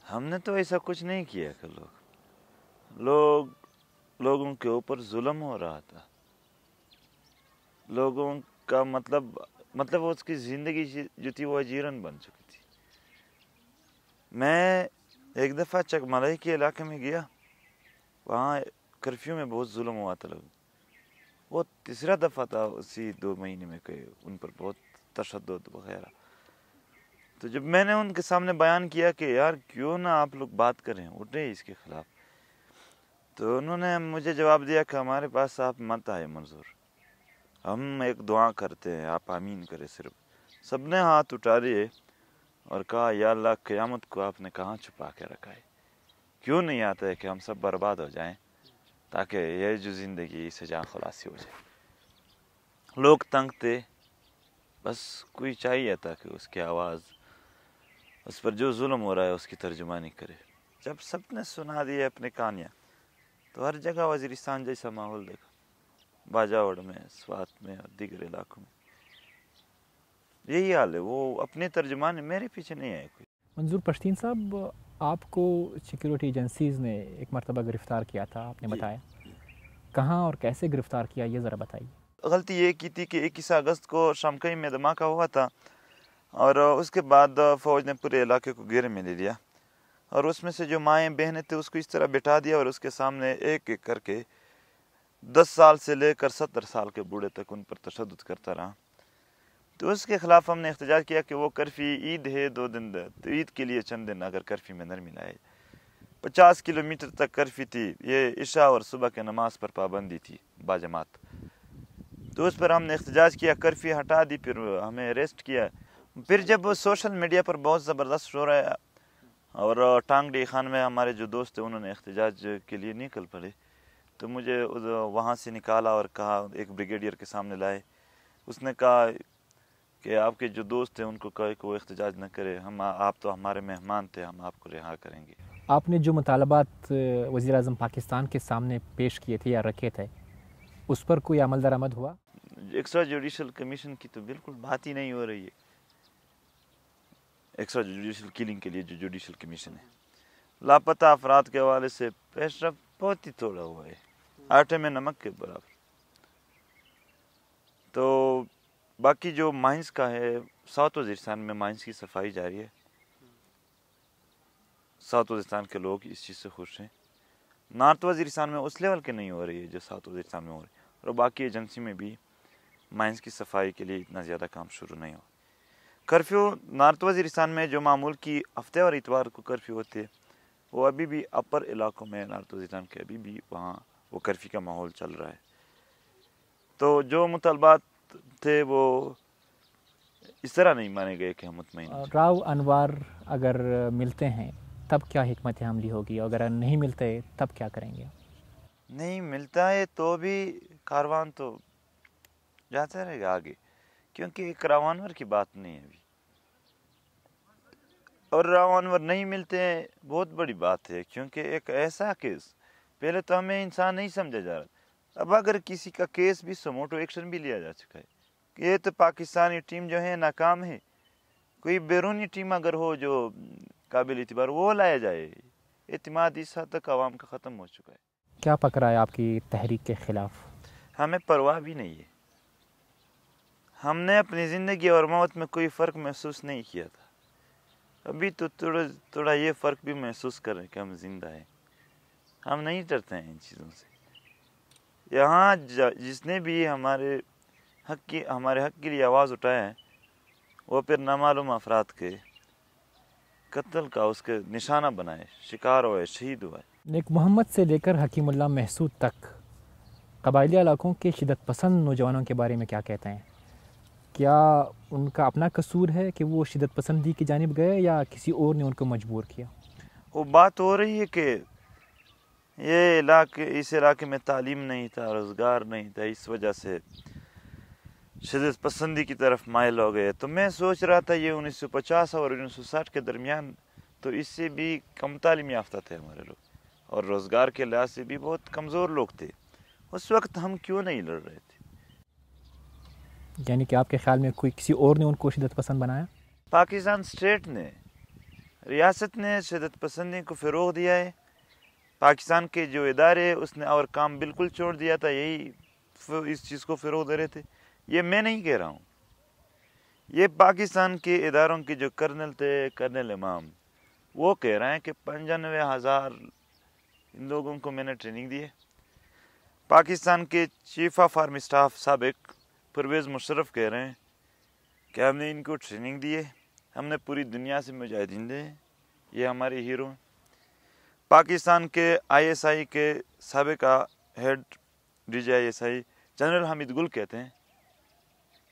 ہم نے تو ایسا کچھ نہیں کیا کہ لوگوں کے اوپر ظلم ہو رہا تھا. لوگوں کا مطلب اس کی زندگی جو تھی وہ اجیرن بن چکی تھی. میں ایک دفعہ چکملائی کے علاقے میں گیا, وہاں کرفیو میں بہت ظلم ہوا تھا. وہ تیسرا دفعہ تھا اسی 2 مہینے میں کہ ان پر بہت تشدد وغیرہ. تو جب میں نے ان کے سامنے بیان کیا کہ یار کیوں نہ آپ لوگ بات کریں, اٹھیں اس کے خلاف, تو انہوں نے مجھے جواب دیا کہ ہمارے پاس آپ مت آئے منظور, ہم ایک دعا کرتے ہیں, آپ آمین کریں صرف. سب نے ہاتھ اٹھا لیے اور کہا یا اللہ قیامت کو آپ نے کہاں چھپا کے رکھا ہے, کیوں نہیں آتا ہے کہ ہم سب برباد ہو جائیں تاکہ یہ جو زندگی سے جان خلاصی ہو جائے. لوگ تنگ تھے, بس کوئی چاہیے تھا کہ اس کی آواز, اس پر جو ظلم ہو رہا ہے اس کی ترجمانی کرے. جب سب نے سنا دیے اپنے کہانیاں, تو ہر جگہ وزیرستان جیسا ماحول دیکھا, باجاوڑ میں, سوات میں اور دیگر علاقوں میں یہی حال ہے. وہ اپنے ترجمان میرے پیچھے نہیں آئے کوئی. منظور پشتین صاحب, آپ کو سیکیورٹی ایجنسیز نے ایک مرتبہ گرفتار کیا تھا, آپ نے بتایا. کہاں اور کیسے گرفتار کیا یہ ذرا بتائیے. غلطی یہ کی تھی کہ 21 اگست کو شمکئی میں دھماکہ ہوا تھا, اور اس کے بعد فوج نے پورے علاقے کو گھیرے میں لے لیا, اور اس میں سے جو مائیں بہنیں تھے اس کو اس طرح بٹھا دیا, اور اس کے سامنے ایک ایک کر کے 10 سال سے لے کر 70 سال کے بوڑھے تک ان پر تشدد کرتا رہا. تو اس کے خلاف ہم نے احتجاج کیا کہ وہ کرفی, عید ہے 2 دن, تو عید کے لیے چند دن اگر کرفی میں نرمی لائے. 50 کلومیٹر تک کرفی تھی, یہ عشاء اور صبح کے نماز پر پابندی تھی باجماعت. تو اس پر ہم نے احتجاج کیا, کرفی ہٹا دی, پھر ہمیں اریسٹ کیا. پھر جب سوشل میڈیا پر بہت زبردست شور آیا اور ٹانگڈی خان میں ہمارے جو دوست تھے انہوں نے احتجاج کے لیے نکل پڑے, تو مجھے وہاں سے نکالا اور کہا, ایک بریگیڈیئر کے سامنے لائے. اس نے کہا کہ آپ کے جو دوست ہیں ان کو کہے کہ وہ احتجاج نہ کرے, آپ تو ہمارے مہمان تھے, ہم آپ کو رہا کریں گے. آپ نے جو مطالبات وزیر اعظم پاکستان کے سامنے پیش کیے تھے یا رکھے تھے, اس پر کوئی عمل درآمد ہوا؟ ایکسٹرا جوڈیشل کمیشن کی تو بالکل بات ہی نہیں ہو رہی ہے. ایکسٹرا جوڈیشل کلنگ کے لیے جو جوڈیشل کمیشن ہے, لاپتہ افراد کے حوالے سے پیش رفت بہت ہی تھوڑا ہوا ہے, آٹے میں نمک کے برابر. تو باقی جو مائنز کا ہے, ساؤتھ وزیرستان میں مائنز کی صفائی جاری ہے. ساؤتھ وزیرستان کے لوگ اس چیز سے خوش ہیں. نارتھ وزیرستان میں اس لیول کے نہیں ہو رہی ہے جو ساؤتھ وزیرستان میں ہو رہی ہے, اور باقی ایجنسی میں بھی مائنز کی صفائی کے لیے اتنا زیادہ کام شروع نہیں ہو. کرفیو نارتھ وزیرستان میں جو معمول کی ہفتے اور اتوار کو کرفیو ہوتے ہیں, وہ ابھی بھی اپر علاقوں میں نارتھ وزیرستان کے ابھی بھی وہاں وہ کرفیو کا ماحول چل رہا ہے. تو جو مطالبات تھے وہ اس طرح نہیں مانے گئے کہ ہم مطمئن ہیں. راؤ انوار اگر ملتے ہیں تب کیا حکمت عملی ہوگی, اگر نہیں ملتے تب کیا کریں گے؟ نہیں ملتا ہے تو بھی کاروان تو جاتا رہے گا آگے, کیونکہ ایک راؤ انور کی بات نہیں ہے ابھی, اور راؤ انور نہیں ملتے ہیں بہت بڑی بات ہے, کیونکہ ایک ایسا کیس پہلے تو ہمیں انسان نہیں سمجھا جا رہا, اب اگر کسی کا کیس بھی سموٹو ایکشن بھی لیا جا چکا ہے. یہ تو پاکستانی ٹیم جو ہے ناکام ہے, کوئی بیرونی ٹیم اگر ہو جو قابل اعتبار وہ لایا جائے. اعتماد اس حد تک عوام کا ختم ہو چکا ہے. کیا پک رہا ہے آپ کی تحریک کے خلاف؟ ہمیں پرواہ بھی نہیں ہے. ہم نے اپنی زندگی اور موت میں کوئی فرق محسوس نہیں کیا تھا, ابھی تو تھوڑا یہ فرق بھی محسوس کر رہے کہ ہم زندہ ہیں. ہم نہیں ڈرتے ہیں ان چیزوں سے. یہاں جس نے بھی ہمارے حق کے لیے آواز اٹھایا ہے, وہ پھر نامعلوم افراد کے قتل کا اس کے نشانہ بنائے, شکار ہوئے, شہید ہوئے. نیک محمد سے لے کر حکیم اللہ محسود تک قبائلی علاقوں کے شدت پسند نوجوانوں کے بارے میں کیا کہتے ہیں؟ کیا ان کا اپنا قصور ہے کہ وہ شدت پسندی کی جانب گئے یا کسی اور نے ان کو مجبور کیا؟ وہ بات ہو رہی ہے کہ اس علاقے میں تعلیم نہیں تھا, روزگار نہیں تھا, اس وجہ سے شدت پسندی کی طرف مائل ہو گئے. تو میں سوچ رہا تھا یہ 1950 اور 1960 کے درمیان تو اس سے بھی کم تعلیم یافتہ تھے ہمارے لوگ, اور روزگار کے لحاظ سے بھی بہت کمزور لوگ تھے. اس وقت ہم کیوں نہیں لڑ رہے تھے؟ یعنی کہ آپ کے خیال میں کسی اور نے ان کو شدت پسند بنایا؟ پاکستان اسٹیٹ نے, ریاست نے شدت پسندی کو فروغ دیا ہے. پاکستان کے جو ادارے اس نے اور کام بالکل چھوڑ دیا تھا, یہی اس چیز کو فروغ دے رہے تھے. یہ میں نہیں کہہ رہا ہوں, یہ پاکستان کے اداروں کے جو کرنل تھے, کرنل امام, وہ کہہ رہے ہیں کہ 95,000 ان لوگوں کو میں نے ٹریننگ دی ہے. پاکستان کے چیف آف آرمی اسٹاف سابق پرویز مشرف کہہ رہے ہیں کہ ہم نے ان کو ٹریننگ دی ہے, ہم نے پوری دنیا سے مجاہدین دے ہیں, یہ ہمارے ہیرو ہیں. پاکستان کے ISI کے سابق ہیڈ DGI جنرل حمید گل کہتے ہیں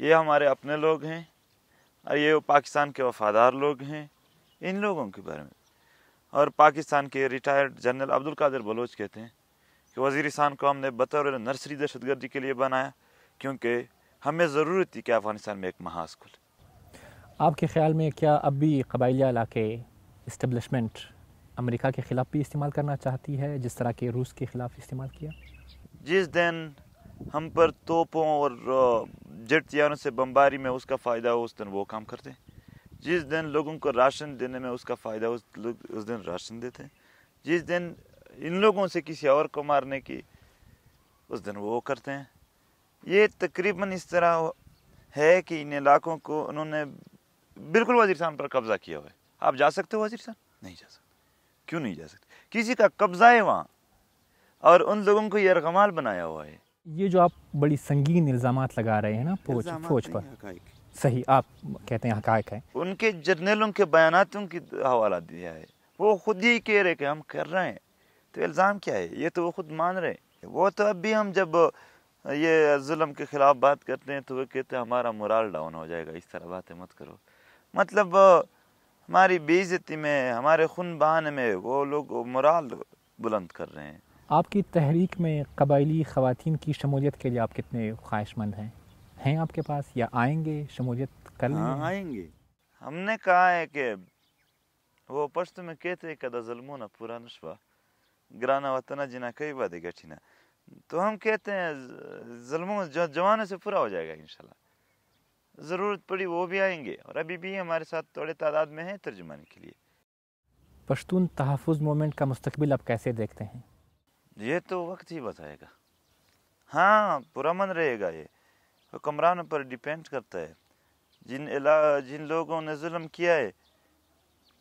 یہ ہمارے اپنے لوگ ہیں اور یہ پاکستان کے وفادار لوگ ہیں. ان لوگوں کے بارے میں. اور پاکستان کے ریٹائرڈ جنرل عبدالقادر بلوچ کہتے ہیں کہ وزیرستان کو ہم نے بطور نرسری دہشت گردی کے لیے بنایا کیونکہ ہمیں ضرورت تھی کہ افغانستان میں ایک محاذ کھلے. آپ کے خیال میں کیا اب بھی قبائلیہ علاقے اسٹیبلشمنٹ امریکہ کے خلاف بھی استعمال کرنا چاہتی ہے جس طرح کہ روس کے خلاف استعمال کیا؟ جس دن ہم پر توپوں اور جیٹ یاروں سے بمباری میں اس کا فائدہ ہو اس دن وہ کام کرتے ہیں. جس دن لوگوں کو راشن دینے میں اس کا فائدہ اس دن راشن دیتے ہیں. جس دن ان لوگوں سے کسی اور کو مارنے کی اس دن وہ کرتے ہیں. یہ تقریباً اس طرح ہے کہ ان علاقوں کو انہوں نے بالکل وزیرستان پر قبضہ کیا ہوا ہے. آپ جا سکتے ہو وزیرستان؟ نہیں جا سکتے. کیوں نہیں جا سکتے؟ کسی کا قبضہ ہے وہاں اور ان لوگوں کو یہ ارغمال بنایا ہوا ہے. یہ جو آپ بڑی سنگین الزامات لگا رہے ہیں نا فوج پر, صحیح آپ کہتے ہیں حقائق ہے. ان کے جرنیلوں کے بیاناتوں کی حوالہ دیا ہے, وہ خود ہی کہہ رہے کہ ہم کر رہے ہیں, تو الزام کیا ہے؟ یہ تو وہ خود مان رہے ہیں. وہ تو اب بھی ہم جب یہ ظلم کے خلاف بات کرتے ہیں تو وہ کہتے ہیں ہمارا مورال ڈاؤن ہو جائے گا, اس طرح باتیں مت کرو. مطلب ہماری بے عزتی میں, ہمارے خون بہانے میں وہ لوگ مورال بلند کر رہے ہیں. آپ کی تحریک میں قبائلی خواتین کی شمولیت کے لیے آپ کتنے خواہش مند ہیں آپ کے پاس, یا آئیں گے شمولیت کر لیں گے؟ ہاں آئیں گے. ہم نے کہا ہے کہ وہ پشتو میں کہتے ہیں کدا ظلمونا پورا نشوا گرانا وطنہ جنا کئی بادے گٹھینا, تو ہم کہتے ہیں ظلموں جوانوں سے پورا ہو جائے گا انشاءاللہ. ضرورت پڑی وہ بھی آئیں گے, اور ابھی بھی ہمارے ساتھ تھوڑے تعداد میں ہیں ترجمانی کے لیے. پشتون تحفظ موومنٹ کا مستقبل آپ کیسے دیکھتے ہیں؟ یہ تو وقت ہی بتائے گا. ہاں پرامن رہے گا, یہ حکمرانوں پر ڈیپینڈ کرتا ہے. جن لوگوں نے ظلم کیا ہے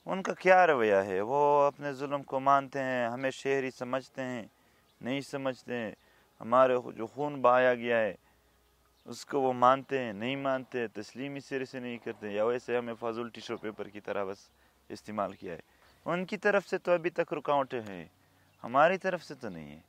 ان کا کیا رویہ ہے. وہ اپنے ظلم کو مانتے ہیں, ہمیں شہری سمجھتے ہیں, نہیں سمجھتے ہیں. ہمارے جو خون بہایا گیا ہے اس کو وہ مانتے ہیں, نہیں مانتے, تسلیم اس سرے سے نہیں کرتے, یا ویسے ہمیں فضول ٹیشو پیپر کی طرح بس استعمال کیا ہے. ان کی طرف سے تو ابھی تک رکاوٹیں ہیں, ہماری طرف سے تو نہیں ہے.